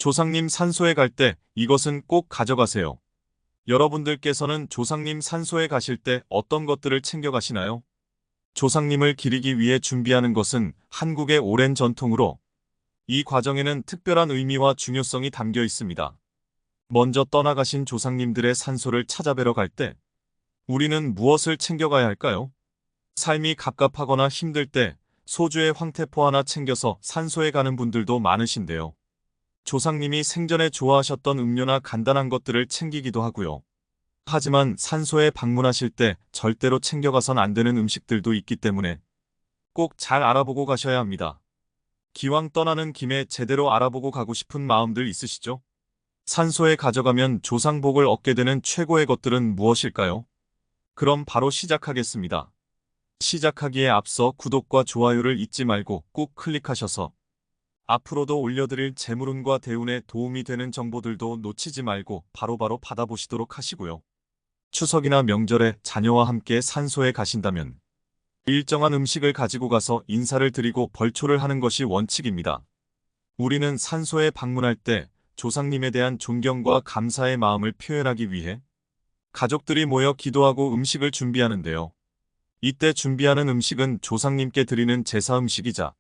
조상님 산소에 갈 때 이것은 꼭 가져가세요. 여러분들께서는 조상님 산소에 가실 때 어떤 것들을 챙겨가시나요? 조상님을 기리기 위해 준비하는 것은 한국의 오랜 전통으로 이 과정에는 특별한 의미와 중요성이 담겨 있습니다. 먼저 떠나가신 조상님들의 산소를 찾아뵈러 갈 때 우리는 무엇을 챙겨가야 할까요? 삶이 갑갑하거나 힘들 때 소주의 황태포 하나 챙겨서 산소에 가는 분들도 많으신데요. 조상님이 생전에 좋아하셨던 음료나 간단한 것들을 챙기기도 하고요. 하지만 산소에 방문하실 때 절대로 챙겨가선 안 되는 음식들도 있기 때문에 꼭 잘 알아보고 가셔야 합니다. 기왕 떠나는 김에 제대로 알아보고 가고 싶은 마음들 있으시죠? 산소에 가져가면 조상복을 얻게 되는 최고의 것들은 무엇일까요? 그럼 바로 시작하겠습니다. 시작하기에 앞서 구독과 좋아요를 잊지 말고 꾹 클릭하셔서 앞으로도 올려드릴 재물운과 대운에 도움이 되는 정보들도 놓치지 말고 바로바로 받아보시도록 하시고요. 추석이나 명절에 자녀와 함께 산소에 가신다면 일정한 음식을 가지고 가서 인사를 드리고 벌초를 하는 것이 원칙입니다. 우리는 산소에 방문할 때 조상님에 대한 존경과 감사의 마음을 표현하기 위해 가족들이 모여 기도하고 음식을 준비하는데요. 이때 준비하는 음식은 조상님께 드리는 제사 음식이자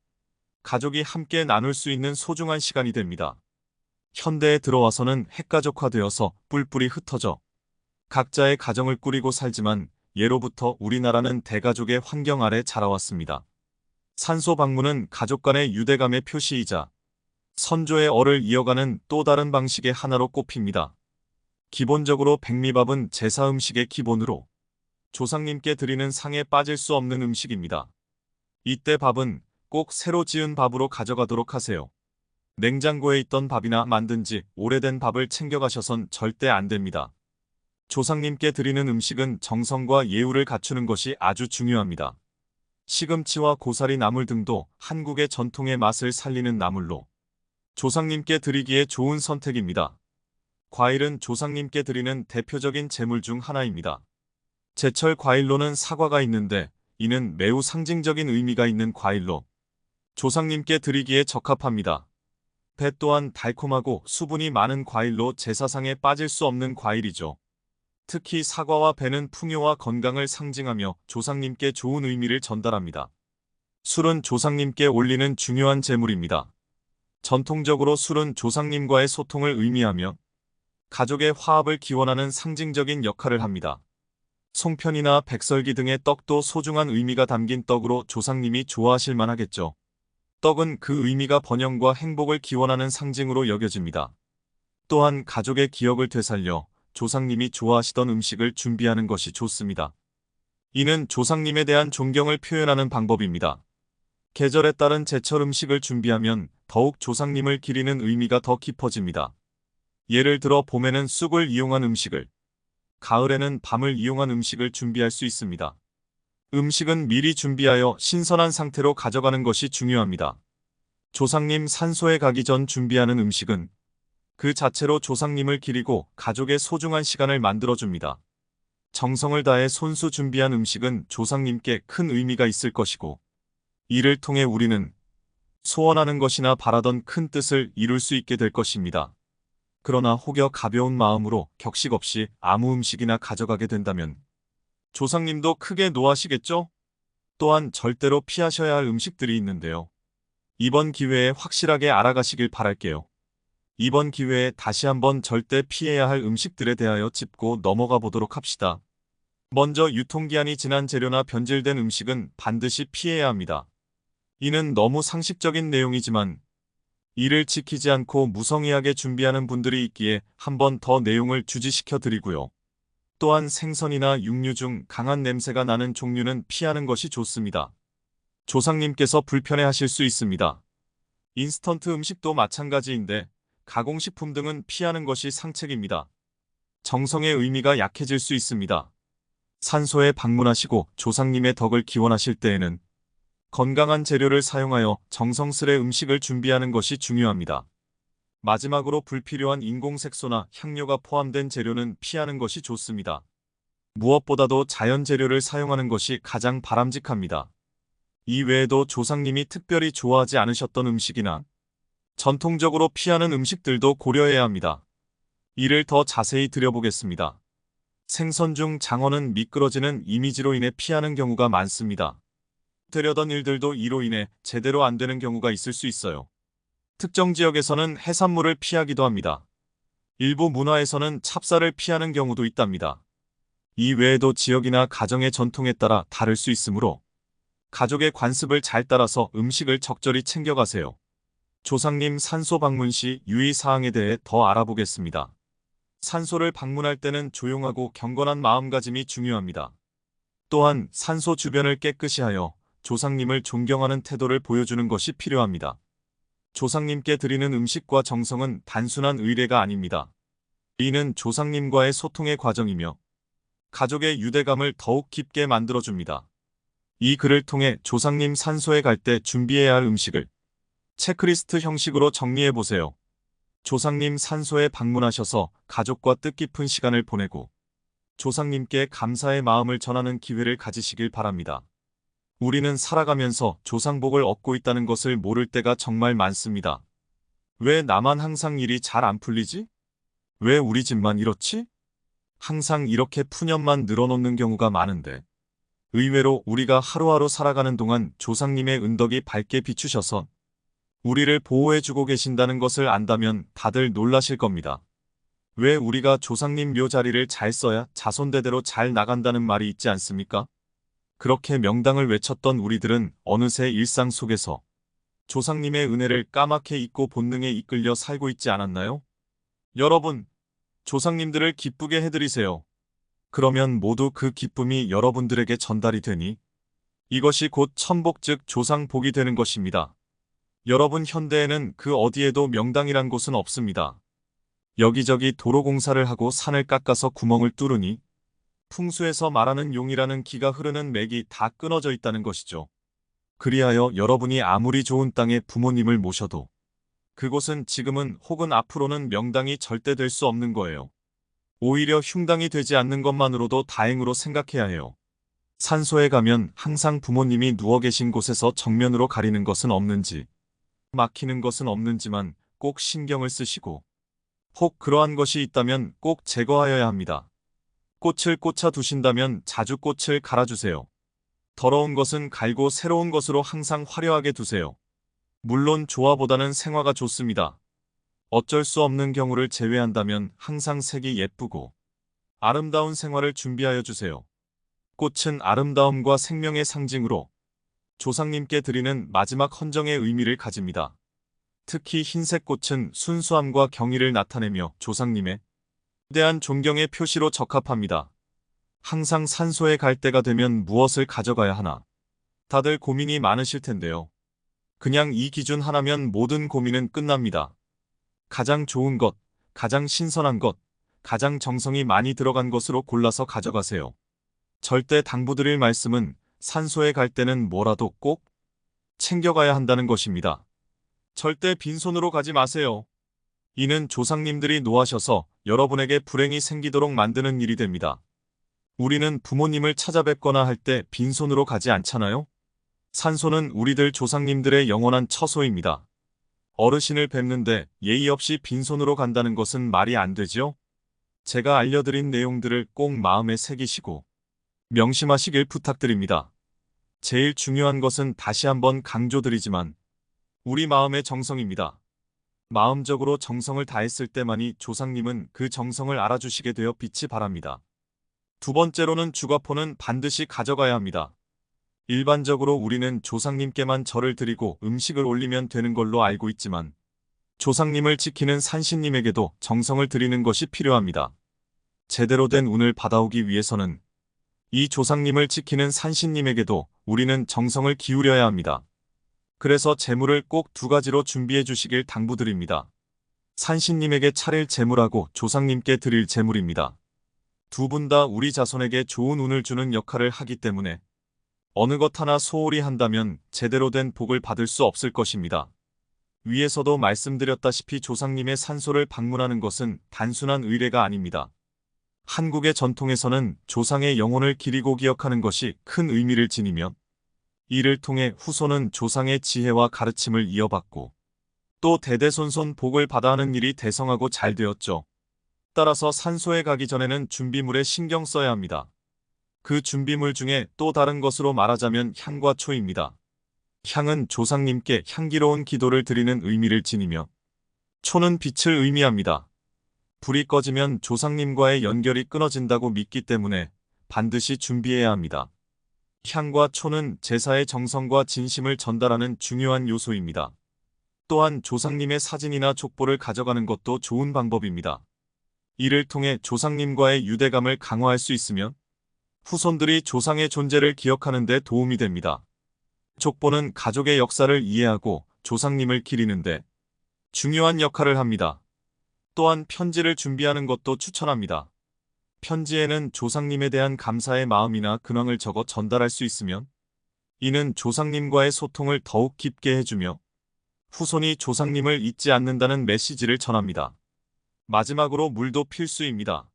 가족이 함께 나눌 수 있는 소중한 시간이 됩니다. 현대에 들어와서는 핵가족화되어서 뿔뿔이 흩어져 각자의 가정을 꾸리고 살지만 예로부터 우리나라는 대가족의 환경 아래 자라왔습니다. 산소 방문은 가족 간의 유대감의 표시이자 선조의 얼을 이어가는 또 다른 방식의 하나로 꼽힙니다. 기본적으로 백미밥은 제사 음식의 기본으로 조상님께 드리는 상에 빠질 수 없는 음식입니다. 이때 밥은 꼭 새로 지은 밥으로 가져가도록 하세요. 냉장고에 있던 밥이나 만든 지 오래된 밥을 챙겨가셔선 절대 안 됩니다. 조상님께 드리는 음식은 정성과 예우를 갖추는 것이 아주 중요합니다. 시금치와 고사리 나물 등도 한국의 전통의 맛을 살리는 나물로 조상님께 드리기에 좋은 선택입니다. 과일은 조상님께 드리는 대표적인 제물 중 하나입니다. 제철 과일로는 사과가 있는데 이는 매우 상징적인 의미가 있는 과일로 조상님께 드리기에 적합합니다. 배 또한 달콤하고 수분이 많은 과일로 제사상에 빠질 수 없는 과일이죠. 특히 사과와 배는 풍요와 건강을 상징하며 조상님께 좋은 의미를 전달합니다. 술은 조상님께 올리는 중요한 제물입니다. 전통적으로 술은 조상님과의 소통을 의미하며 가족의 화합을 기원하는 상징적인 역할을 합니다. 송편이나 백설기 등의 떡도 소중한 의미가 담긴 떡으로 조상님이 좋아하실 만하겠죠. 떡은 그 의미가 번영과 행복을 기원하는 상징으로 여겨집니다. 또한 가족의 기억을 되살려 조상님이 좋아하시던 음식을 준비하는 것이 좋습니다. 이는 조상님에 대한 존경을 표현하는 방법입니다. 계절에 따른 제철 음식을 준비하면 더욱 조상님을 기리는 의미가 더 깊어집니다. 예를 들어 봄에는 쑥을 이용한 음식을, 가을에는 밤을 이용한 음식을 준비할 수 있습니다. 음식은 미리 준비하여 신선한 상태로 가져가는 것이 중요합니다. 조상님 산소에 가기 전 준비하는 음식은 그 자체로 조상님을 기리고 가족의 소중한 시간을 만들어줍니다. 정성을 다해 손수 준비한 음식은 조상님께 큰 의미가 있을 것이고 이를 통해 우리는 소원하는 것이나 바라던 큰 뜻을 이룰 수 있게 될 것입니다. 그러나 혹여 가벼운 마음으로 격식 없이 아무 음식이나 가져가게 된다면 조상님도 크게 노하시겠죠? 또한 절대로 피하셔야 할 음식들이 있는데요. 이번 기회에 확실하게 알아가시길 바랄게요. 이번 기회에 다시 한번 절대 피해야 할 음식들에 대하여 짚고 넘어가 보도록 합시다. 먼저 유통기한이 지난 재료나 변질된 음식은 반드시 피해야 합니다. 이는 너무 상식적인 내용이지만 이를 지키지 않고 무성의하게 준비하는 분들이 있기에 한 번 더 내용을 주지시켜 드리고요. 또한 생선이나 육류 중 강한 냄새가 나는 종류는 피하는 것이 좋습니다. 조상님께서 불편해하실 수 있습니다. 인스턴트 음식도 마찬가지인데 가공식품 등은 피하는 것이 상책입니다. 정성의 의미가 약해질 수 있습니다. 산소에 방문하시고 조상님의 덕을 기원하실 때에는 건강한 재료를 사용하여 정성스레 음식을 준비하는 것이 중요합니다. 마지막으로 불필요한 인공색소나 향료가 포함된 재료는 피하는 것이 좋습니다. 무엇보다도 자연 재료를 사용하는 것이 가장 바람직합니다. 이 외에도 조상님이 특별히 좋아하지 않으셨던 음식이나 전통적으로 피하는 음식들도 고려해야 합니다. 이를 더 자세히 들여보겠습니다. 생선 중 장어는 미끄러지는 이미지로 인해 피하는 경우가 많습니다. 되려던 일들도 이로 인해 제대로 안 되는 경우가 있을 수 있어요. 특정 지역에서는 해산물을 피하기도 합니다. 일부 문화에서는 찹쌀을 피하는 경우도 있답니다. 이 외에도 지역이나 가정의 전통에 따라 다를 수 있으므로 가족의 관습을 잘 따라서 음식을 적절히 챙겨가세요. 조상님 산소 방문 시 유의사항에 대해 더 알아보겠습니다. 산소를 방문할 때는 조용하고 경건한 마음가짐이 중요합니다. 또한 산소 주변을 깨끗이 하여 조상님을 존경하는 태도를 보여주는 것이 필요합니다. 조상님께 드리는 음식과 정성은 단순한 의례가 아닙니다. 이는 조상님과의 소통의 과정이며 가족의 유대감을 더욱 깊게 만들어줍니다. 이 글을 통해 조상님 산소에 갈 때 준비해야 할 음식을 체크리스트 형식으로 정리해보세요. 조상님 산소에 방문하셔서 가족과 뜻깊은 시간을 보내고 조상님께 감사의 마음을 전하는 기회를 가지시길 바랍니다. 우리는 살아가면서 조상복을 얻고 있다는 것을 모를 때가 정말 많습니다. 왜 나만 항상 일이 잘 안 풀리지? 왜 우리 집만 이렇지? 항상 이렇게 푸념만 늘어놓는 경우가 많은데 의외로 우리가 하루하루 살아가는 동안 조상님의 은덕이 밝게 비추셔서 우리를 보호해주고 계신다는 것을 안다면 다들 놀라실 겁니다. 왜 우리가 조상님 묘 자리를 잘 써야 자손대대로 잘 나간다는 말이 있지 않습니까? 그렇게 명당을 외쳤던 우리들은 어느새 일상 속에서 조상님의 은혜를 까맣게 잊고 본능에 이끌려 살고 있지 않았나요? 여러분, 조상님들을 기쁘게 해드리세요. 그러면 모두 그 기쁨이 여러분들에게 전달이 되니 이것이 곧 천복 즉 조상복이 되는 것입니다. 여러분 현대에는 그 어디에도 명당이란 곳은 없습니다. 여기저기 도로 공사를 하고 산을 깎아서 구멍을 뚫으니 풍수에서 말하는 용이라는 기가 흐르는 맥이 다 끊어져 있다는 것이죠. 그리하여 여러분이 아무리 좋은 땅에 부모님을 모셔도 그곳은 지금은 혹은 앞으로는 명당이 절대 될 수 없는 거예요. 오히려 흉당이 되지 않는 것만으로도 다행으로 생각해야 해요. 산소에 가면 항상 부모님이 누워 계신 곳에서 정면으로 가리는 것은 없는지, 막히는 것은 없는지만 꼭 신경을 쓰시고 혹 그러한 것이 있다면 꼭 제거하여야 합니다. 꽃을 꽂아 두신다면 자주 꽃을 갈아주세요. 더러운 것은 갈고 새로운 것으로 항상 화려하게 두세요. 물론 조화보다는 생화가 좋습니다. 어쩔 수 없는 경우를 제외한다면 항상 색이 예쁘고 아름다운 생활을 준비하여 주세요. 꽃은 아름다움과 생명의 상징으로 조상님께 드리는 마지막 헌정의 의미를 가집니다. 특히 흰색 꽃은 순수함과 경의를 나타내며 조상님에 대한 존경의 표시로 적합합니다. 항상 산소에 갈 때가 되면 무엇을 가져가야 하나? 다들 고민이 많으실 텐데요. 그냥 이 기준 하나면 모든 고민은 끝납니다. 가장 좋은 것, 가장 신선한 것, 가장 정성이 많이 들어간 것으로 골라서 가져가세요. 절대 당부드릴 말씀은 산소에 갈 때는 뭐라도 꼭 챙겨가야 한다는 것입니다. 절대 빈손으로 가지 마세요. 이는 조상님들이 노하셔서 여러분에게 불행이 생기도록 만드는 일이 됩니다. 우리는 부모님을 찾아뵙거나 할 때 빈손으로 가지 않잖아요? 산소는 우리들 조상님들의 영원한 처소입니다. 어르신을 뵙는데 예의 없이 빈손으로 간다는 것은 말이 안 되죠? 제가 알려드린 내용들을 꼭 마음에 새기시고 명심하시길 부탁드립니다. 제일 중요한 것은 다시 한번 강조드리지만 우리 마음의 정성입니다. 마음적으로 정성을 다했을 때만이 조상님은 그 정성을 알아주시게 되어 빛이 바랍니다. 두 번째로는 주가포는 반드시 가져가야 합니다. 일반적으로 우리는 조상님께만 절을 드리고 음식을 올리면 되는 걸로 알고 있지만 조상님을 지키는 산신님에게도 정성을 드리는 것이 필요합니다. 제대로 된 운을 받아오기 위해서는 이 조상님을 지키는 산신님에게도 우리는 정성을 기울여야 합니다. 그래서 재물을 꼭 두 가지로 준비해 주시길 당부드립니다. 산신님에게 차릴 재물하고 조상님께 드릴 재물입니다. 두 분 다 우리 자손에게 좋은 운을 주는 역할을 하기 때문에 어느 것 하나 소홀히 한다면 제대로 된 복을 받을 수 없을 것입니다. 위에서도 말씀드렸다시피 조상님의 산소를 방문하는 것은 단순한 의례가 아닙니다. 한국의 전통에서는 조상의 영혼을 기리고 기억하는 것이 큰 의미를 지니며 이를 통해 후손은 조상의 지혜와 가르침을 이어받고 또 대대손손 복을 받아 하는 일이 대성하고 잘 되었죠. 따라서 산소에 가기 전에는 준비물에 신경 써야 합니다. 그 준비물 중에 또 다른 것으로 말하자면 향과 초입니다. 향은 조상님께 향기로운 기도를 드리는 의미를 지니며 초는 빛을 의미합니다. 불이 꺼지면 조상님과의 연결이 끊어진다고 믿기 때문에 반드시 준비해야 합니다. 향과 초는 제사의 정성과 진심을 전달하는 중요한 요소입니다. 또한 조상님의 사진이나 족보를 가져가는 것도 좋은 방법입니다. 이를 통해 조상님과의 유대감을 강화할 수 있으며 후손들이 조상의 존재를 기억하는 데 도움이 됩니다. 족보는 가족의 역사를 이해하고 조상님을 기리는데 중요한 역할을 합니다. 또한 편지를 준비하는 것도 추천합니다. 편지에는 조상님에 대한 감사의 마음이나 근황을 적어 전달할 수 있으면 이는 조상님과의 소통을 더욱 깊게 해주며 후손이 조상님을 잊지 않는다는 메시지를 전합니다. 마지막으로 물도 필수입니다.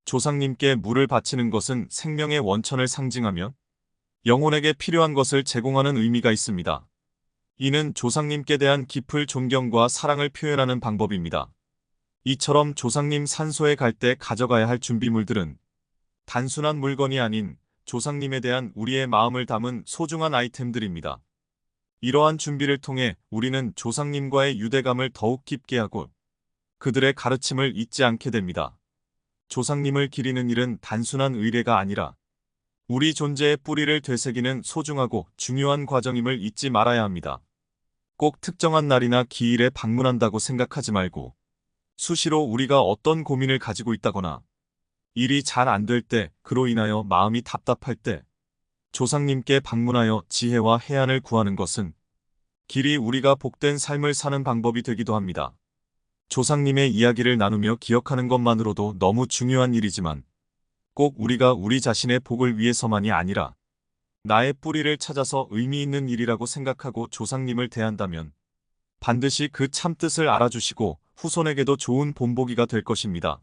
조상님께 물을 바치는 것은 생명의 원천을 상징하며 영혼에게 필요한 것을 제공하는 의미가 있습니다. 이는 조상님께 대한 깊은 존경과 사랑을 표현하는 방법입니다. 이처럼 조상님 산소에 갈 때 가져가야 할 준비물들은 단순한 물건이 아닌 조상님에 대한 우리의 마음을 담은 소중한 아이템들입니다. 이러한 준비를 통해 우리는 조상님과의 유대감을 더욱 깊게 하고 그들의 가르침을 잊지 않게 됩니다. 조상님을 기리는 일은 단순한 의례가 아니라 우리 존재의 뿌리를 되새기는 소중하고 중요한 과정임을 잊지 말아야 합니다. 꼭 특정한 날이나 기일에 방문한다고 생각하지 말고 수시로 우리가 어떤 고민을 가지고 있다거나 일이 잘 안 될 때, 그로 인하여 마음이 답답할 때 조상님께 방문하여 지혜와 해안을 구하는 것은 길이 우리가 복된 삶을 사는 방법이 되기도 합니다. 조상님의 이야기를 나누며 기억하는 것만으로도 너무 중요한 일이지만 꼭 우리가 우리 자신의 복을 위해서만이 아니라 나의 뿌리를 찾아서 의미 있는 일이라고 생각하고 조상님을 대한다면 반드시 그 참뜻을 알아주시고 후손에게도 좋은 본보기가 될 것입니다.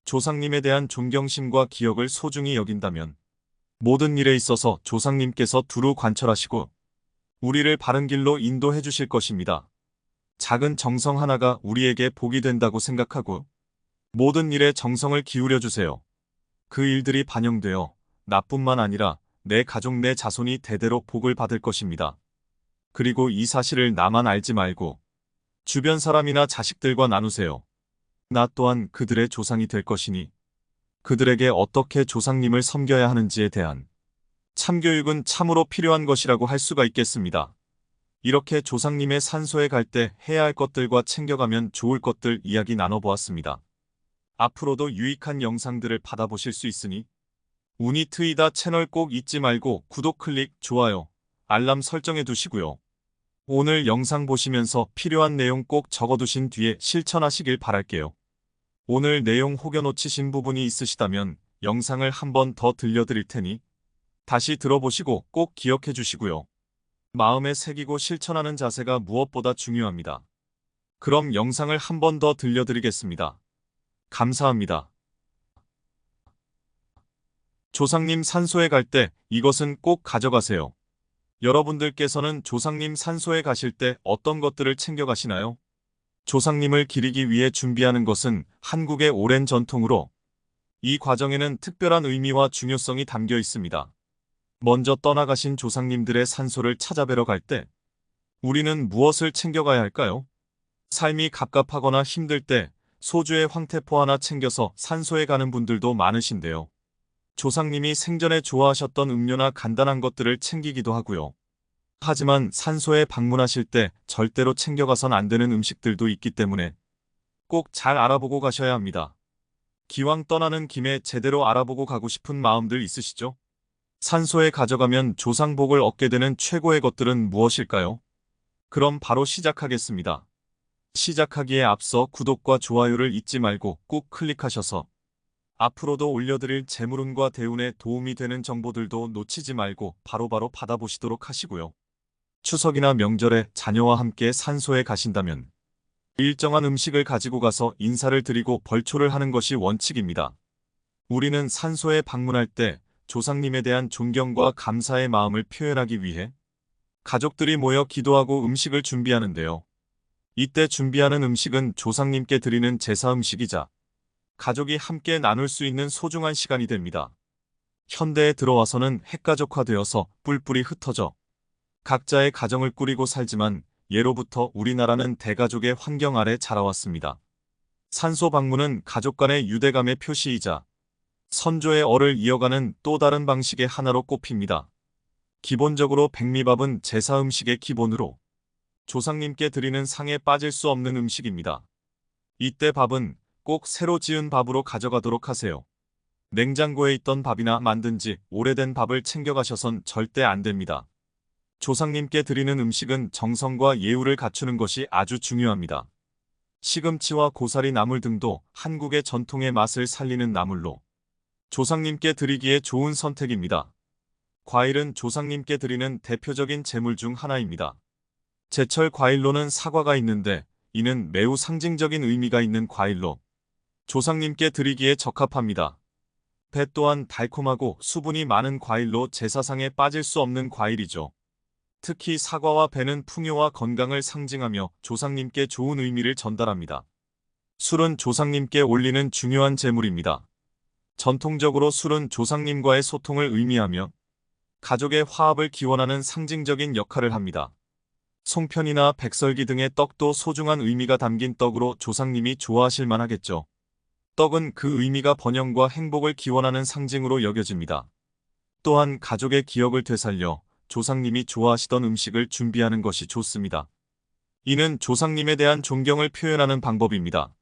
조상님에 대한 존경심과 기억을 소중히 여긴다면 모든 일에 있어서 조상님께서 두루 관철하시고 우리를 바른 길로 인도해 주실 것입니다. 작은 정성 하나가 우리에게 복이 된다고 생각하고 모든 일에 정성을 기울여 주세요. 그 일들이 반영되어 나뿐만 아니라 내 가족 내 자손이 대대로 복을 받을 것입니다. 그리고 이 사실을 나만 알지 말고 주변 사람이나 자식들과 나누세요. 나 또한 그들의 조상이 될 것이니 그들에게 어떻게 조상님을 섬겨야 하는지에 대한 참교육은 참으로 필요한 것이라고 할 수가 있겠습니다. 이렇게 조상님의 산소에 갈 때 해야 할 것들과 챙겨가면 좋을 것들 이야기 나눠보았습니다. 앞으로도 유익한 영상들을 받아보실 수 있으니 운이 트이다 채널 꼭 잊지 말고 구독 클릭, 좋아요, 알람 설정해 두시고요. 오늘 영상 보시면서 필요한 내용 꼭 적어두신 뒤에 실천하시길 바랄게요. 오늘 내용 혹여 놓치신 부분이 있으시다면 영상을 한 번 더 들려드릴 테니 다시 들어보시고 꼭 기억해 주시고요. 마음에 새기고 실천하는 자세가 무엇보다 중요합니다. 그럼 영상을 한 번 더 들려드리겠습니다. 감사합니다. 조상님 산소에 갈 때 이것은 꼭 가져가세요. 여러분들께서는 조상님 산소에 가실 때 어떤 것들을 챙겨가시나요? 조상님을 기리기 위해 준비하는 것은 한국의 오랜 전통으로 이 과정에는 특별한 의미와 중요성이 담겨 있습니다. 먼저 떠나가신 조상님들의 산소를 찾아뵈러 갈 때 우리는 무엇을 챙겨가야 할까요? 삶이 갑갑하거나 힘들 때 소주의 황태포 하나 챙겨서 산소에 가는 분들도 많으신데요. 조상님이 생전에 좋아하셨던 음료나 간단한 것들을 챙기기도 하고요. 하지만 산소에 방문하실 때 절대로 챙겨가선 안 되는 음식들도 있기 때문에 꼭 잘 알아보고 가셔야 합니다. 기왕 떠나는 김에 제대로 알아보고 가고 싶은 마음들 있으시죠? 산소에 가져가면 조상복을 얻게 되는 최고의 것들은 무엇일까요? 그럼 바로 시작하겠습니다. 시작하기에 앞서 구독과 좋아요를 잊지 말고 꾹 클릭하셔서 앞으로도 올려드릴 재물운과 대운에 도움이 되는 정보들도 놓치지 말고 바로바로 받아보시도록 하시고요. 추석이나 명절에 자녀와 함께 산소에 가신다면 일정한 음식을 가지고 가서 인사를 드리고 벌초를 하는 것이 원칙입니다. 우리는 산소에 방문할 때 조상님에 대한 존경과 감사의 마음을 표현하기 위해 가족들이 모여 기도하고 음식을 준비하는데요. 이때 준비하는 음식은 조상님께 드리는 제사 음식이자 가족이 함께 나눌 수 있는 소중한 시간이 됩니다. 현대에 들어와서는 핵가족화되어서 뿔뿔이 흩어져 각자의 가정을 꾸리고 살지만 예로부터 우리나라는 대가족의 환경 아래 자라왔습니다. 산소 방문은 가족 간의 유대감의 표시이자 선조의 얼을 이어가는 또 다른 방식의 하나로 꼽힙니다. 기본적으로 백미밥은 제사 음식의 기본으로 조상님께 드리는 상에 빠질 수 없는 음식입니다. 이때 밥은 꼭 새로 지은 밥으로 가져가도록 하세요. 냉장고에 있던 밥이나 만든 지 오래된 밥을 챙겨가셔선 절대 안 됩니다. 조상님께 드리는 음식은 정성과 예우를 갖추는 것이 아주 중요합니다. 시금치와 고사리 나물 등도 한국의 전통의 맛을 살리는 나물로 조상님께 드리기에 좋은 선택입니다. 과일은 조상님께 드리는 대표적인 제물 중 하나입니다. 제철 과일로는 사과가 있는데 이는 매우 상징적인 의미가 있는 과일로 조상님께 드리기에 적합합니다. 배 또한 달콤하고 수분이 많은 과일로 제사상에 빠질 수 없는 과일이죠. 특히 사과와 배는 풍요와 건강을 상징하며 조상님께 좋은 의미를 전달합니다. 술은 조상님께 올리는 중요한 제물입니다. 전통적으로 술은 조상님과의 소통을 의미하며 가족의 화합을 기원하는 상징적인 역할을 합니다. 송편이나 백설기 등의 떡도 소중한 의미가 담긴 떡으로 조상님이 좋아하실 만하겠죠. 떡은 그 의미가 번영과 행복을 기원하는 상징으로 여겨집니다. 또한 가족의 기억을 되살려 조상님이 좋아하시던 음식을 준비하는 것이 좋습니다. 이는 조상님에 대한 존경을 표현하는 방법입니다.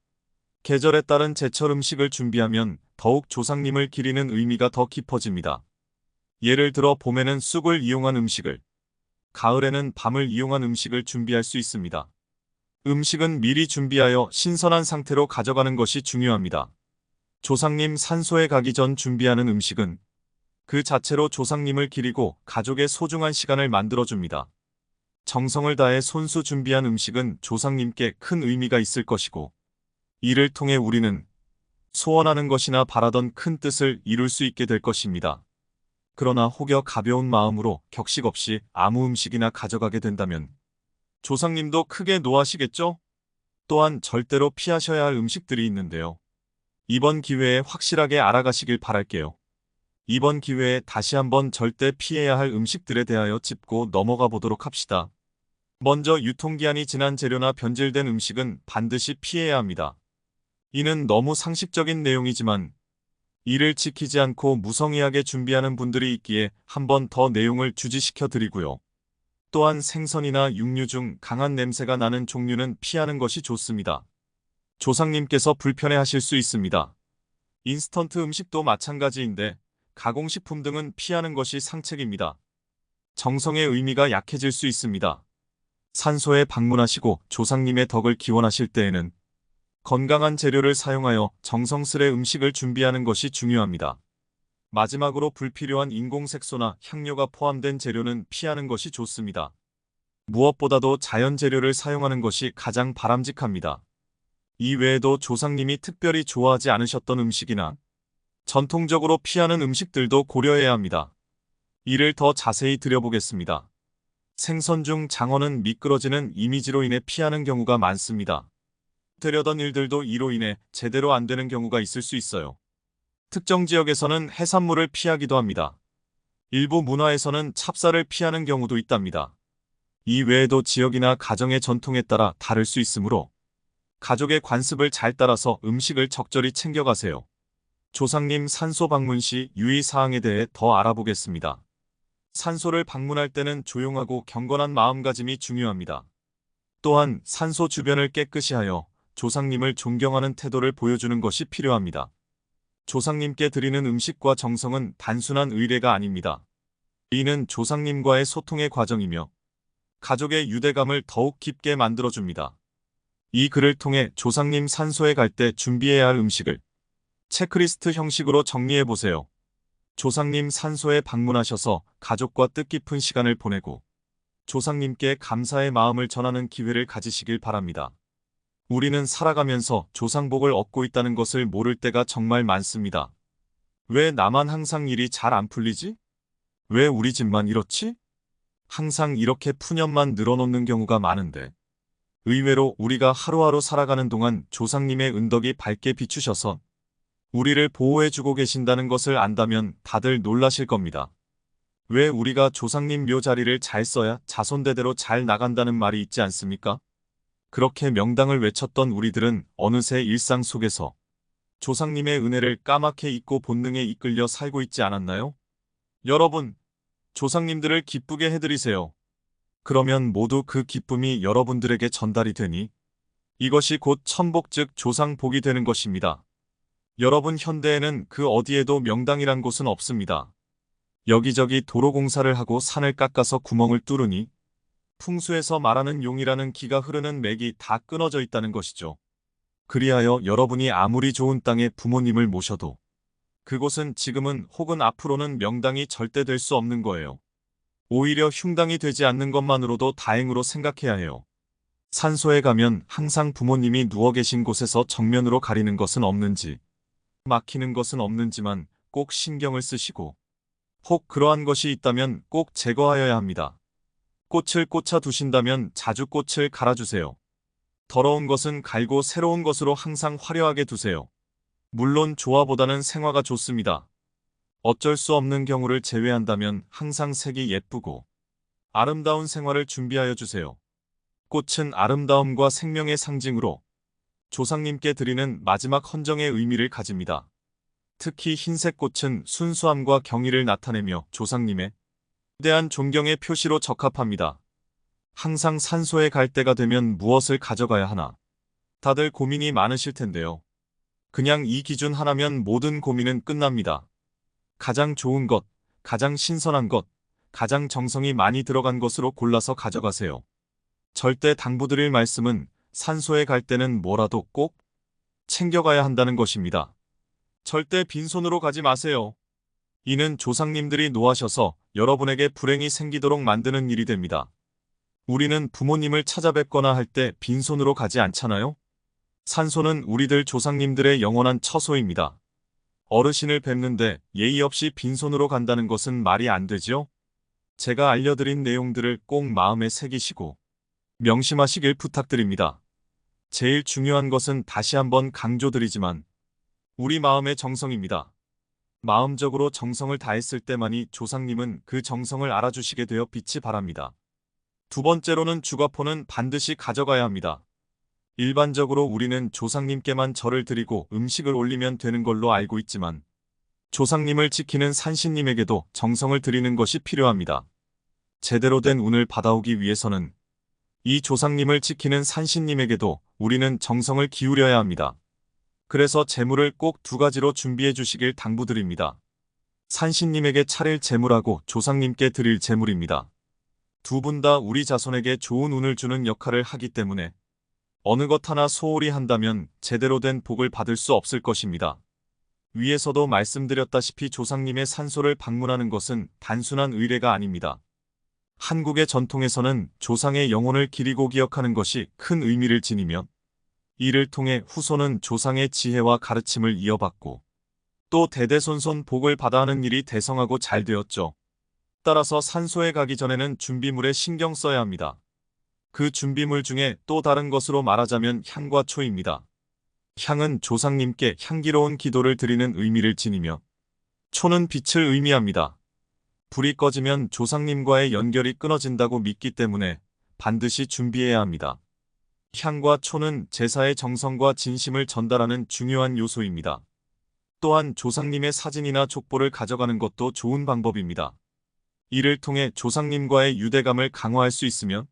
계절에 따른 제철 음식을 준비하면 더욱 조상님을 기리는 의미가 더 깊어집니다. 예를 들어 봄에는 쑥을 이용한 음식을, 가을에는 밤을 이용한 음식을 준비할 수 있습니다. 음식은 미리 준비하여 신선한 상태로 가져가는 것이 중요합니다. 조상님 산소에 가기 전 준비하는 음식은 그 자체로 조상님을 기리고 가족의 소중한 시간을 만들어줍니다. 정성을 다해 손수 준비한 음식은 조상님께 큰 의미가 있을 것이고 이를 통해 우리는 소원하는 것이나 바라던 큰 뜻을 이룰 수 있게 될 것입니다. 그러나 혹여 가벼운 마음으로 격식 없이 아무 음식이나 가져가게 된다면 조상님도 크게 노하시겠죠? 또한 절대로 피하셔야 할 음식들이 있는데요. 이번 기회에 확실하게 알아가시길 바랄게요. 이번 기회에 다시 한번 절대 피해야 할 음식들에 대하여 짚고 넘어가 보도록 합시다. 먼저 유통기한이 지난 재료나 변질된 음식은 반드시 피해야 합니다. 이는 너무 상식적인 내용이지만 이를 지키지 않고 무성의하게 준비하는 분들이 있기에 한 번 더 내용을 주지시켜 드리고요. 또한 생선이나 육류 중 강한 냄새가 나는 종류는 피하는 것이 좋습니다. 조상님께서 불편해하실 수 있습니다. 인스턴트 음식도 마찬가지인데 가공식품 등은 피하는 것이 상책입니다. 정성의 의미가 약해질 수 있습니다. 산소에 방문하시고 조상님의 덕을 기원하실 때에는 건강한 재료를 사용하여 정성스레 음식을 준비하는 것이 중요합니다. 마지막으로 불필요한 인공색소나 향료가 포함된 재료는 피하는 것이 좋습니다. 무엇보다도 자연 재료를 사용하는 것이 가장 바람직합니다. 이 외에도 조상님이 특별히 좋아하지 않으셨던 음식이나 전통적으로 피하는 음식들도 고려해야 합니다. 이를 더 자세히 들여보겠습니다. 생선 중 장어는 미끄러지는 이미지로 인해 피하는 경우가 많습니다. 되려던 일들도 이로 인해 제대로 안 되는 경우가 있을 수 있어요. 특정 지역에서는 해산물을 피하기도 합니다. 일부 문화에서는 찹쌀을 피하는 경우도 있답니다. 이 외에도 지역이나 가정의 전통에 따라 다를 수 있으므로 가족의 관습을 잘 따라서 음식을 적절히 챙겨가세요. 조상님 산소 방문 시 유의사항에 대해 더 알아보겠습니다. 산소를 방문할 때는 조용하고 경건한 마음가짐이 중요합니다. 또한 산소 주변을 깨끗이 하여 조상님을 존경하는 태도를 보여주는 것이 필요합니다. 조상님께 드리는 음식과 정성은 단순한 의례가 아닙니다. 이는 조상님과의 소통의 과정이며 가족의 유대감을 더욱 깊게 만들어줍니다. 이 글을 통해 조상님 산소에 갈 때 준비해야 할 음식을 체크리스트 형식으로 정리해보세요. 조상님 산소에 방문하셔서 가족과 뜻깊은 시간을 보내고 조상님께 감사의 마음을 전하는 기회를 가지시길 바랍니다. 우리는 살아가면서 조상복을 얻고 있다는 것을 모를 때가 정말 많습니다. 왜 나만 항상 일이 잘 안 풀리지? 왜 우리 집만 이렇지? 항상 이렇게 푸념만 늘어놓는 경우가 많은데 의외로 우리가 하루하루 살아가는 동안 조상님의 은덕이 밝게 비추셔서 우리를 보호해주고 계신다는 것을 안다면 다들 놀라실 겁니다. 왜 우리가 조상님 묘 자리를 잘 써야 자손대대로 잘 나간다는 말이 있지 않습니까? 그렇게 명당을 외쳤던 우리들은 어느새 일상 속에서 조상님의 은혜를 까맣게 잊고 본능에 이끌려 살고 있지 않았나요? 여러분, 조상님들을 기쁘게 해드리세요. 그러면 모두 그 기쁨이 여러분들에게 전달이 되니 이것이 곧 천복 즉 조상복이 되는 것입니다. 여러분 현대에는 그 어디에도 명당이란 곳은 없습니다. 여기저기 도로 공사를 하고 산을 깎아서 구멍을 뚫으니 풍수에서 말하는 용이라는 기가 흐르는 맥이 다 끊어져 있다는 것이죠. 그리하여 여러분이 아무리 좋은 땅에 부모님을 모셔도 그곳은 지금은 혹은 앞으로는 명당이 절대 될 수 없는 거예요. 오히려 흉당이 되지 않는 것만으로도 다행으로 생각해야 해요. 산소에 가면 항상 부모님이 누워 계신 곳에서 정면으로 가리는 것은 없는지, 막히는 것은 없는지만 꼭 신경을 쓰시고, 혹 그러한 것이 있다면 꼭 제거하여야 합니다. 꽃을 꽂아 두신다면 자주 꽃을 갈아주세요. 더러운 것은 갈고 새로운 것으로 항상 화려하게 두세요. 물론 조화보다는 생화가 좋습니다. 어쩔 수 없는 경우를 제외한다면 항상 색이 예쁘고 아름다운 생활을 준비하여 주세요. 꽃은 아름다움과 생명의 상징으로 조상님께 드리는 마지막 헌정의 의미를 가집니다. 특히 흰색 꽃은 순수함과 경의를 나타내며 조상님에 대한 존경의 표시로 적합합니다. 항상 산소에 갈 때가 되면 무엇을 가져가야 하나? 다들 고민이 많으실 텐데요. 그냥 이 기준 하나면 모든 고민은 끝납니다. 가장 좋은 것, 가장 신선한 것, 가장 정성이 많이 들어간 것으로 골라서 가져가세요. 절대 당부드릴 말씀은 산소에 갈 때는 뭐라도 꼭 챙겨가야 한다는 것입니다. 절대 빈손으로 가지 마세요. 이는 조상님들이 노하셔서 여러분에게 불행이 생기도록 만드는 일이 됩니다. 우리는 부모님을 찾아뵙거나 할 때 빈손으로 가지 않잖아요? 산소는 우리들 조상님들의 영원한 처소입니다. 어르신을 뵙는데 예의 없이 빈손으로 간다는 것은 말이 안 되지요? 제가 알려드린 내용들을 꼭 마음에 새기시고 명심하시길 부탁드립니다. 제일 중요한 것은 다시 한번 강조드리지만 우리 마음의 정성입니다. 마음적으로 정성을 다했을 때만이 조상님은 그 정성을 알아주시게 되어 빛이 바랍니다. 두 번째로는 주가포는 반드시 가져가야 합니다. 일반적으로 우리는 조상님께만 절을 드리고 음식을 올리면 되는 걸로 알고 있지만 조상님을 지키는 산신님에게도 정성을 드리는 것이 필요합니다. 제대로 된 운을 받아오기 위해서는 이 조상님을 지키는 산신님에게도 우리는 정성을 기울여야 합니다. 그래서 재물을 꼭 두 가지로 준비해 주시길 당부드립니다. 산신님에게 차릴 재물하고 조상님께 드릴 재물입니다. 두 분 다 우리 자손에게 좋은 운을 주는 역할을 하기 때문에 어느 것 하나 소홀히 한다면 제대로 된 복을 받을 수 없을 것입니다. 위에서도 말씀드렸다시피 조상님의 산소를 방문하는 것은 단순한 의례가 아닙니다. 한국의 전통에서는 조상의 영혼을 기리고 기억하는 것이 큰 의미를 지니며 이를 통해 후손은 조상의 지혜와 가르침을 이어받고 또 대대손손 복을 받아 하는 일이 대성하고 잘 되었죠. 따라서 산소에 가기 전에는 준비물에 신경 써야 합니다. 그 준비물 중에 또 다른 것으로 말하자면 향과 초입니다. 향은 조상님께 향기로운 기도를 드리는 의미를 지니며 초는 빛을 의미합니다. 불이 꺼지면 조상님과의 연결이 끊어진다고 믿기 때문에 반드시 준비해야 합니다. 향과 초는 제사의 정성과 진심을 전달하는 중요한 요소입니다. 또한 조상님의 사진이나 족보를 가져가는 것도 좋은 방법입니다. 이를 통해 조상님과의 유대감을 강화할 수 있으며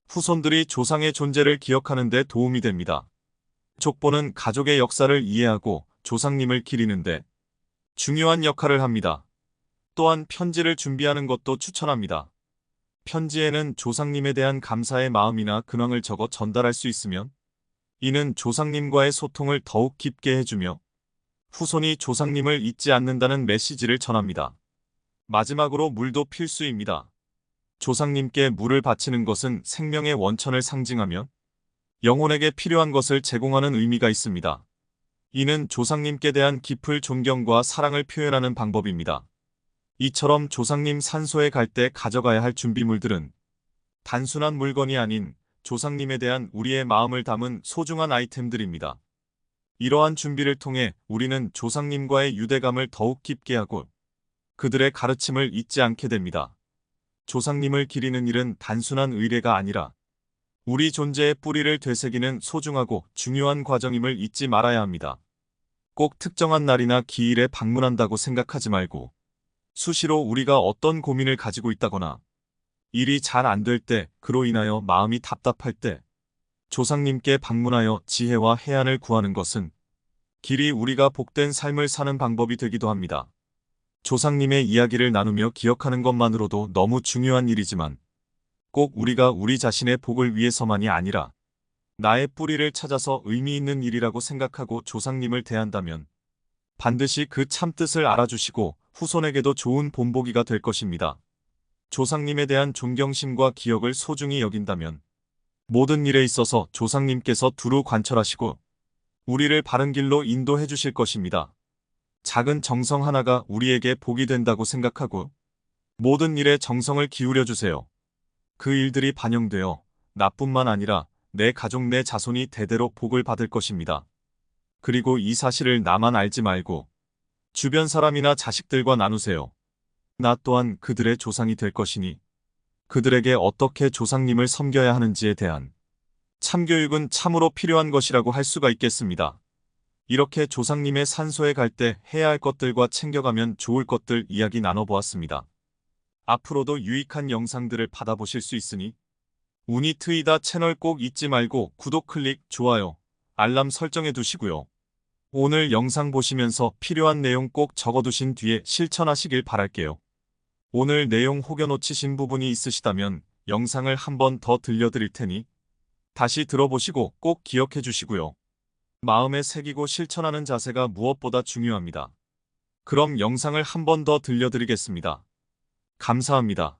후손들이 조상의 존재를 기억하는 데 도움이 됩니다. 족보는 가족의 역사를 이해하고 조상님을 기리는데 중요한 역할을 합니다. 또한 편지를 준비하는 것도 추천합니다. 편지에는 조상님에 대한 감사의 마음이나 근황을 적어 전달할 수 있으면 이는 조상님과의 소통을 더욱 깊게 해주며 후손이 조상님을 잊지 않는다는 메시지를 전합니다. 마지막으로 물도 필수입니다. 조상님께 물을 바치는 것은 생명의 원천을 상징하며 영혼에게 필요한 것을 제공하는 의미가 있습니다. 이는 조상님께 대한 깊은 존경과 사랑을 표현하는 방법입니다. 이처럼 조상님 산소에 갈 때 가져가야 할 준비물들은 단순한 물건이 아닌 조상님에 대한 우리의 마음을 담은 소중한 아이템들입니다. 이러한 준비를 통해 우리는 조상님과의 유대감을 더욱 깊게 하고 그들의 가르침을 잊지 않게 됩니다. 조상님을 기리는 일은 단순한 의례가 아니라 우리 존재의 뿌리를 되새기는 소중하고 중요한 과정임을 잊지 말아야 합니다. 꼭 특정한 날이나 기일에 방문한다고 생각하지 말고 수시로 우리가 어떤 고민을 가지고 있다거나 일이 잘 안 될 때, 그로 인하여 마음이 답답할 때 조상님께 방문하여 지혜와 해안을 구하는 것은 길이 우리가 복된 삶을 사는 방법이 되기도 합니다. 조상님의 이야기를 나누며 기억하는 것만으로도 너무 중요한 일이지만 꼭 우리가 우리 자신의 복을 위해서만이 아니라 나의 뿌리를 찾아서 의미 있는 일이라고 생각하고 조상님을 대한다면 반드시 그 참뜻을 알아주시고 후손에게도 좋은 본보기가 될 것입니다. 조상님에 대한 존경심과 기억을 소중히 여긴다면 모든 일에 있어서 조상님께서 두루 관철하시고 우리를 바른 길로 인도해 주실 것입니다. 작은 정성 하나가 우리에게 복이 된다고 생각하고 모든 일에 정성을 기울여 주세요. 그 일들이 반영되어 나뿐만 아니라 내 가족 내 자손이 대대로 복을 받을 것입니다. 그리고 이 사실을 나만 알지 말고 주변 사람이나 자식들과 나누세요. 나 또한 그들의 조상이 될 것이니 그들에게 어떻게 조상님을 섬겨야 하는지에 대한 참교육은 참으로 필요한 것이라고 할 수가 있겠습니다. 이렇게 조상님의 산소에 갈 때 해야 할 것들과 챙겨가면 좋을 것들 이야기 나눠보았습니다. 앞으로도 유익한 영상들을 받아보실 수 있으니 운이 트이다 채널 꼭 잊지 말고 구독 클릭, 좋아요, 알람 설정해 두시고요. 오늘 영상 보시면서 필요한 내용 꼭 적어두신 뒤에 실천하시길 바랄게요. 오늘 내용 혹여 놓치신 부분이 있으시다면 영상을 한 번 더 들려드릴 테니 다시 들어보시고 꼭 기억해 주시고요. 마음에 새기고 실천하는 자세가 무엇보다 중요합니다. 그럼 영상을 한 번 더 들려드리겠습니다. 감사합니다.